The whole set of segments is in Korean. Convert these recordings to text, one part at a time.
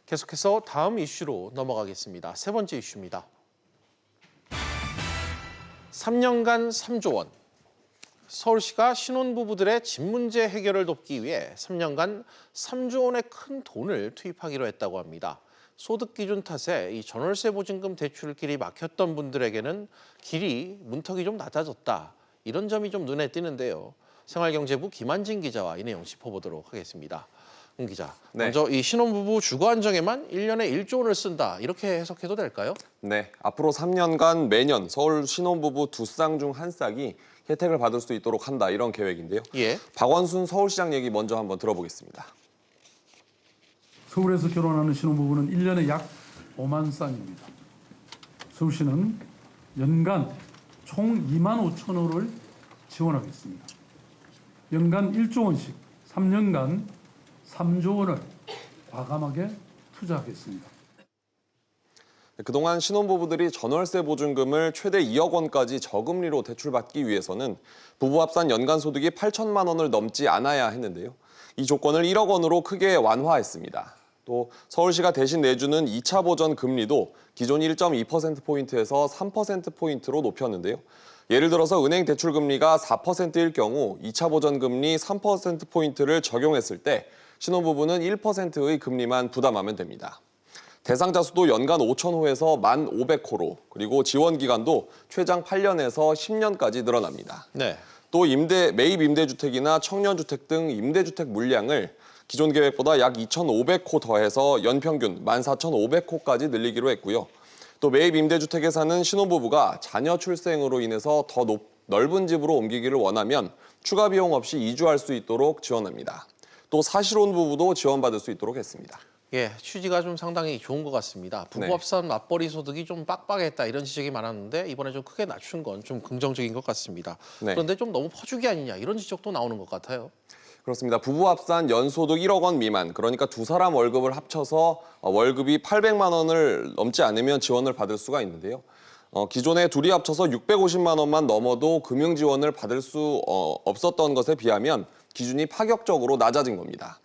계속해서 다음 이슈로 넘어가겠습니다. 세 번째 이슈입니다. 3년간 3조 원. 서울시가 신혼부부들의 집 문제 해결을 돕기 위해 3년간 3조 원의 큰 돈을 투입하기로 했다고 합니다. 소득 기준 탓에 이 전월세 보증금 대출길이 막혔던 분들에게는 길이 문턱이 좀 낮아졌다. 이런 점이 좀 눈에 띄는데요. 생활경제부 김한진 기자와 이 내용 짚어보도록 하겠습니다. 기자, 먼저 이 신혼부부 주거 안정에만 1년에 1조 원을 쓴다. 이렇게 해석해도 될까요? 네, 앞으로 3년간 매년 서울 신혼부부 두 쌍 중 한 쌍이 혜택을 받을 수 있도록 한다. 이런 계획인데요. 예. 박원순 서울시장 얘기 먼저 한번 들어보겠습니다. 서울에서 결혼하는 신혼부부는 1년에 약 5만 쌍입니다. 서울시는 연간 총 2만 5천 호를 지원하겠습니다. 연간 1조 원씩 3년간 3조 원을 과감하게 투자하겠습니다. 그동안 신혼부부들이 전월세 보증금을 최대 2억 원까지 저금리로 대출받기 위해서는 부부 합산 연간 소득이 8천만 원을 넘지 않아야 했는데요. 이 조건을 1억 원으로 크게 완화했습니다. 또 서울시가 대신 내주는 2차 보전 금리도 기존 1.2%포인트에서 3%포인트로 높였는데요. 예를 들어서 은행 대출 금리가 4%일 경우 2차 보전 금리 3%포인트를 적용했을 때 신혼부부는 1%의 금리만 부담하면 됩니다. 대상자 수도 연간 5,000호에서 1,500호로, 그리고 지원 기간도 최장 8년에서 10년까지 늘어납니다. 네. 또 매입 임대주택이나 청년주택 등 임대주택 물량을 기존 계획보다 약 2,500호 더해서 연평균 14,500호까지 늘리기로 했고요. 또 매입 임대주택에 사는 신혼부부가 자녀 출생으로 인해서 더 넓은 집으로 옮기기를 원하면 추가 비용 없이 이주할 수 있도록 지원합니다. 또 사실혼 부부도 지원받을 수 있도록 했습니다. 예, 취지가 좀 상당히 좋은 것 같습니다. 부부 합산 맞벌이 소득이 좀 빡빡했다 이런 지적이 많았는데 이번에 좀 크게 낮춘 건 좀 긍정적인 것 같습니다. 네. 그런데 좀 너무 퍼주기 아니냐 이런 지적도 나오는 것 같아요. 그렇습니다. 부부 합산 연소득 1억 원 미만, 그러니까 두 사람 월급을 합쳐서 월급이 800만 원을 넘지 않으면 지원을 받을 수가 있는데요. 기존에 둘이 합쳐서 650만 원만 넘어도 금융 지원을 받을 수 없었던 것에 비하면 기준이 파격적으로 낮아진 겁니다.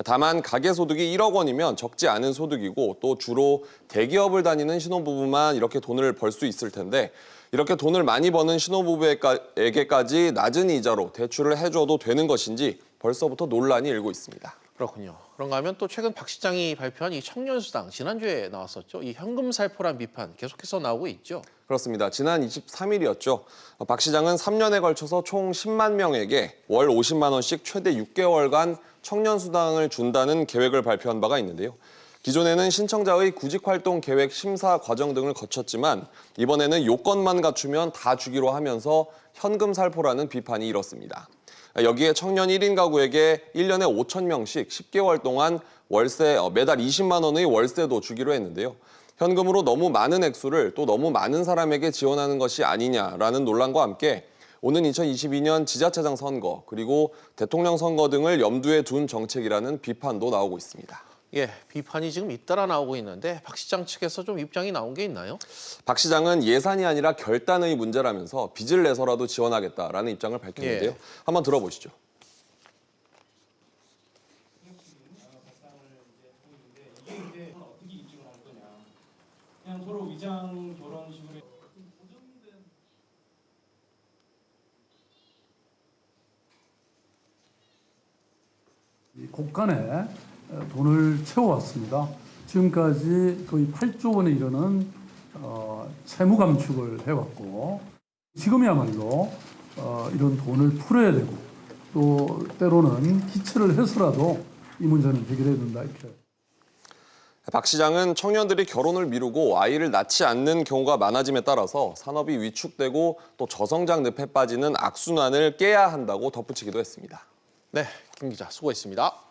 다만 가계소득이 1억 원이면 적지 않은 소득이고 또 주로 대기업을 다니는 신혼부부만 이렇게 돈을 벌 수 있을 텐데 이렇게 돈을 많이 버는 신혼부부에게까지 낮은 이자로 대출을 해줘도 되는 것인지 벌써부터 논란이 일고 있습니다. 그렇군요. 그런가 하면 또 최근 박 시장이 발표한 이 청년수당 지난주에 나왔었죠. 이 현금 살포란 비판 계속해서 나오고 있죠. 그렇습니다. 지난 23일이었죠. 박 시장은 3년에 걸쳐서 총 10만 명에게 월 50만 원씩 최대 6개월간 청년수당을 준다는 계획을 발표한 바가 있는데요. 기존에는 신청자의 구직활동 계획 심사 과정 등을 거쳤지만 이번에는 요건만 갖추면 다 주기로 하면서 현금 살포라는 비판이 일었습니다. 여기에 청년 1인 가구에게 1년에 5천 명씩 10개월 동안 매달 20만 원의 월세도 주기로 했는데요. 현금으로 너무 많은 액수를 또 너무 많은 사람에게 지원하는 것이 아니냐라는 논란과 함께 오는 2022년 지자체장 선거 그리고 대통령 선거 등을 염두에 둔 정책이라는 비판도 나오고 있습니다. 예, 비판이 지금 잇따라 나오고 있는데 박 시장 측에서 좀 입장이 나온 게 있나요? 박 시장은 예산이 아니라 결단의 문제라면서 빚을 내서라도 지원하겠다라는 입장을 밝혔는데요. 한번 들어보시죠. 그냥 서로 위장 결혼식으로 곳간에 돈을 채워왔습니다. 지금까지 거의 8조 원에 이르는 채무 감축을 해왔고 지금이야말로 이런 돈을 풀어야 되고 또 때로는 기체를 해서라도 이 문제는 해결해야 된다 이렇게. 박 시장은 청년들이 결혼을 미루고 아이를 낳지 않는 경우가 많아짐에 따라서 산업이 위축되고 또 저성장 늪에 빠지는 악순환을 깨야 한다고 덧붙이기도 했습니다. 네, 김 기자 수고했습니다.